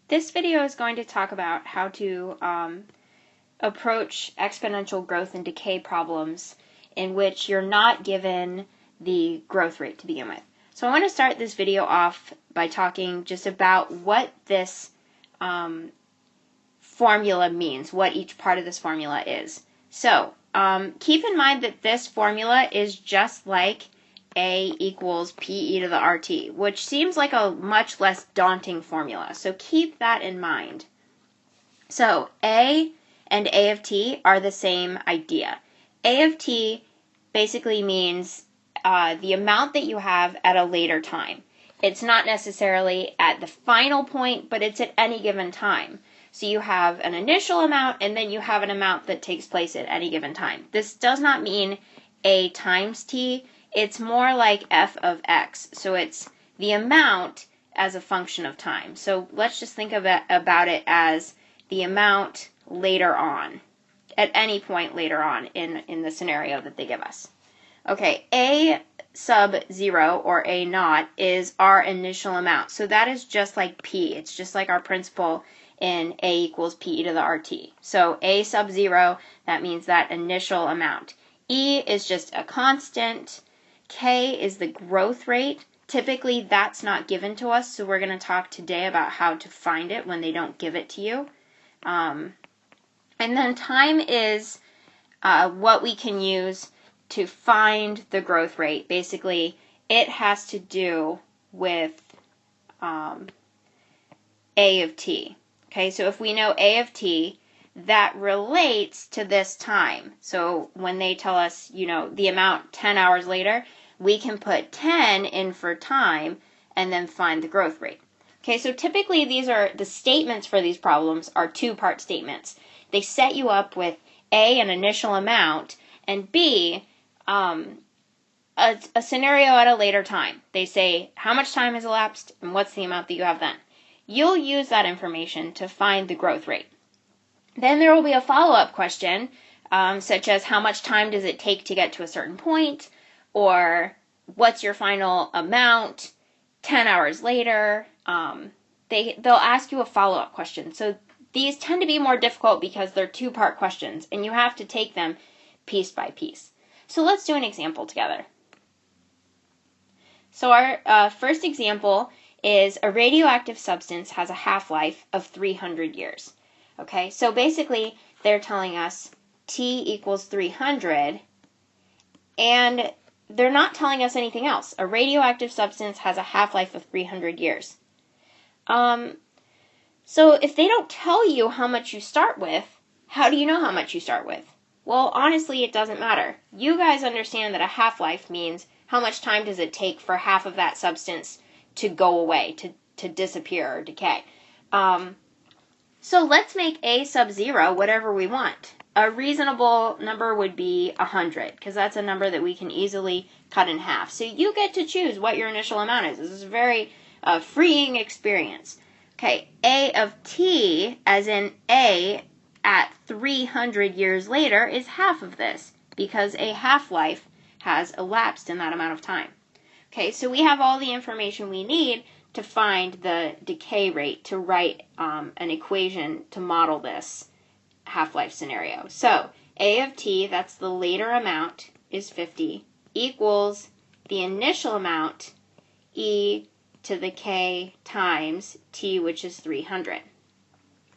This video is going to talk about how to approach exponential growth and decay problems in which you're not given the growth rate to begin with. So I want to start this video off by talking just about what this formula means, what each part of this formula is. So keep in mind that this formula is just like A equals PE to the RT, which seems like a much less daunting formula. So keep that in mind. So A and A of t are the same idea. A of t basically means the amount that you have at a later time. It's not necessarily at the final point, but it's at any given time. So you have an initial amount, and then you have an amount that takes place at any given time. This does not mean A times t. It's more like f of x. So it's the amount as a function of time. So let's just think about it as the amount later on, at any point later on in the scenario that they give us. Okay, A sub 0 or A naught is our initial amount. So that is just like P. It's just like our principle in A equals PE to the RT. So A sub 0, that means that initial amount. E is just a constant. K is the growth rate. Typically, that's not given to us, so we're going to talk today about how to find it when they don't give it to you. And then time is what we can use to find the growth rate. Basically, it has to do with A of t. Okay, so if we know A of t, that relates to this time. So when they tell us, the amount 10 hours later, we can put 10 in for time and then find the growth rate. Okay, so typically the statements for these problems are two-part statements. They set you up with A, an initial amount, and B, a scenario at a later time. They say how much time has elapsed and what's the amount that you have then. You'll use that information to find the growth rate. Then there will be a follow-up question, such as how much time does it take to get to a certain point, or what's your final amount 10 hours later. They'll ask you a follow-up question. So these tend to be more difficult because they're two-part questions, and you have to take them piece by piece. So let's do an example together. So our first example is a radioactive substance has a half-life of 300 years. Okay, so basically they're telling us T equals 300, and they're not telling us anything else. A radioactive substance has a half-life of 300 years. So if they don't tell you how much you start with, how do you know how much you start with? Well, honestly, it doesn't matter. You guys understand that a half-life means how much time does it take for half of that substance to go away, to disappear or decay. So let's make A sub 0 whatever we want. A reasonable number would be 100, because that's a number that we can easily cut in half. So you get to choose what your initial amount is. This is a very freeing experience. Okay, A of t, as in A at 300 years later, is half of this, because a half-life has elapsed in that amount of time. Okay, so we have all the information we need to find the decay rate, to write an equation to model this half-life scenario. So A of t, that's the later amount, is 50, equals the initial amount, e to the k times t, which is 300.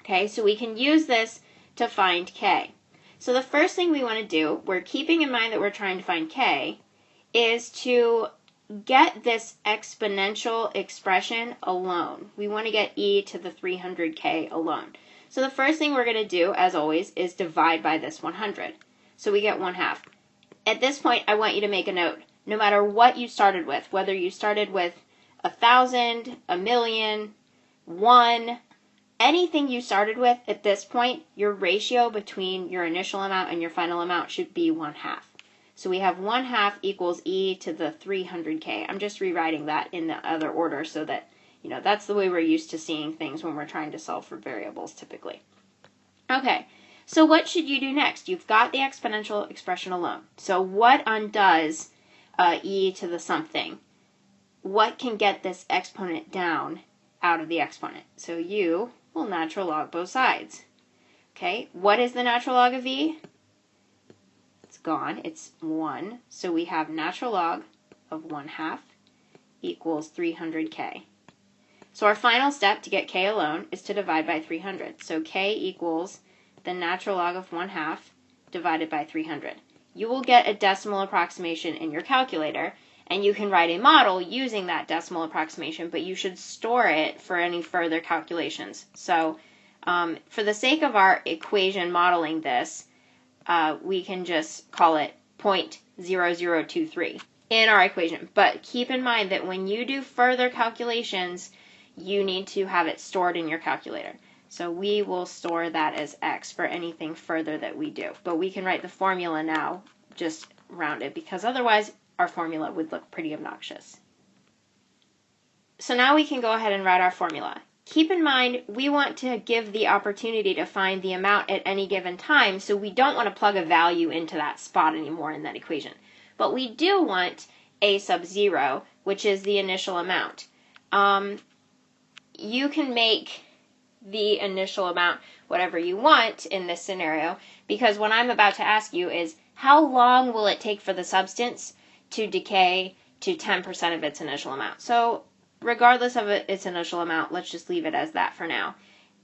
Okay, so we can use this to find k. So the first thing we want to do, we're keeping in mind that we're trying to find k, is to get this exponential expression alone. We want to get e to the 300k alone. So the first thing we're going to do, as always, is divide by this 100. So we get 1/2. At this point, I want you to make a note. No matter what you started with, whether you started with 1,000, 1,000,000, 1, anything you started with at this point, your ratio between your initial amount and your final amount should be 1/2. So we have 1/2 equals e to the 300k. I'm just rewriting that in the other order so that, that's the way we're used to seeing things when we're trying to solve for variables typically. Okay, so what should you do next? You've got the exponential expression alone. So what undoes e to the something? What can get this exponent down out of the exponent. So u will natural log both sides. Okay, what is the natural log of e? It's gone, it's 1. So we have natural log of 1/2 equals 300k. So our final step to get k alone is to divide by 300. So k equals the natural log of 1/2 divided by 300. You will get a decimal approximation in your calculator, and you can write a model using that decimal approximation, but you should store it for any further calculations. So for the sake of our equation modeling this, we can just call it 0.0023 in our equation. But keep in mind that when you do further calculations, you need to have it stored in your calculator. So we will store that as x for anything further that we do. But we can write the formula now, just rounded, because otherwise our formula would look pretty obnoxious. So now we can go ahead and write our formula. Keep in mind, we want to give the opportunity to find the amount at any given time, so we don't want to plug a value into that spot anymore in that equation. But we do want a sub 0, which is the initial amount. You can make the initial amount whatever you want in this scenario, because what I'm about to ask you is, how long will it take for the substance to decay to 10% of its initial amount? So regardless of its initial amount, let's just leave it as that for now.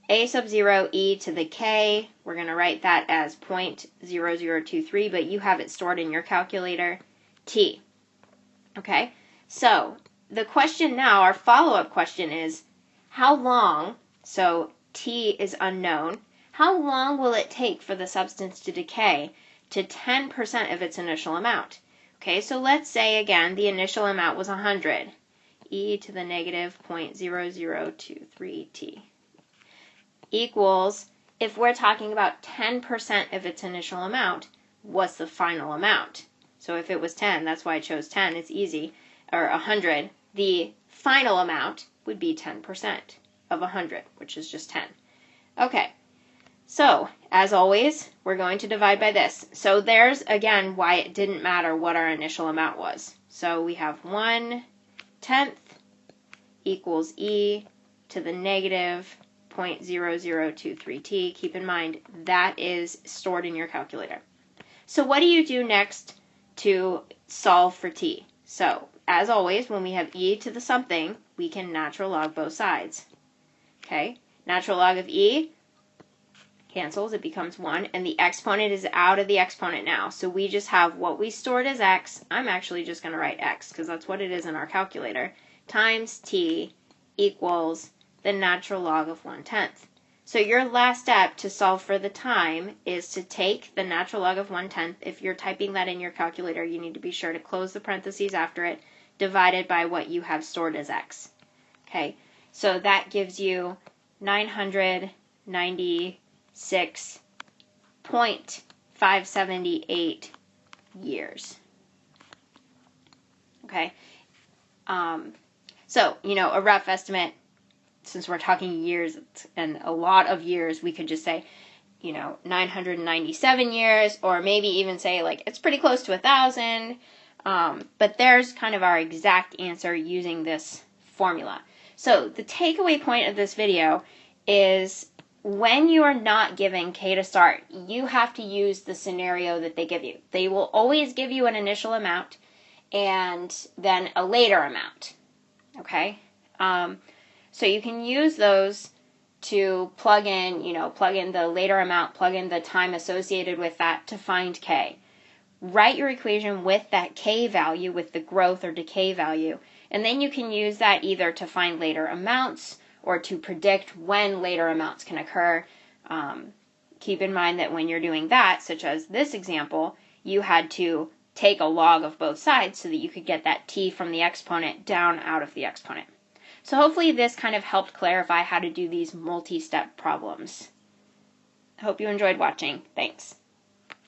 A sub 0 e to the k, we're going to write that as 0.0023, but you have it stored in your calculator, t. Okay, so the question now, our follow-up question is, how long, so t is unknown, how long will it take for the substance to decay to 10% of its initial amount? Okay, so let's say again the initial amount was 100. E to the negative 0.0023t equals, if we're talking about 10% of its initial amount, what's the final amount? So if it was 10, that's why I chose 10, it's easy, or 100, the final amount would be 10% of 100, which is just 10. Okay, so as always, we're going to divide by this. So there's, again, why it didn't matter what our initial amount was. So we have 1/10 equals e to the negative 0.0023t. Keep in mind, that is stored in your calculator. So what do you do next to solve for t? So, as always, when we have e to the something, we can natural log both sides. Okay, natural log of e cancels, it becomes 1, and the exponent is out of the exponent now. So we just have what we stored as x, I'm actually just going to write x, because that's what it is in our calculator, times t equals the natural log of 1/10. So your last step to solve for the time is to take the natural log of 1/10. If you're typing that in your calculator, you need to be sure to close the parentheses after it, divided by what you have stored as x. Okay, so that gives you 996.578 years. Okay, so, a rough estimate, since we're talking years and a lot of years, we could just say, 997 years, or maybe even say, it's pretty close to 1,000. But there's kind of our exact answer using this formula. So the takeaway point of this video is, when you are not given k to start, you have to use the scenario that they give you. They will always give you an initial amount and then a later amount. Okay? So you can use those to plug in the later amount, plug in the time associated with that to find k. Write your equation with that k value, with the growth or decay value, and then you can use that either to find later amounts or to predict when later amounts can occur. Keep in mind that when you're doing that, such as this example, you had to take a log of both sides so that you could get that t from the exponent down out of the exponent. So hopefully this kind of helped clarify how to do these multi-step problems. I hope you enjoyed watching. Thanks.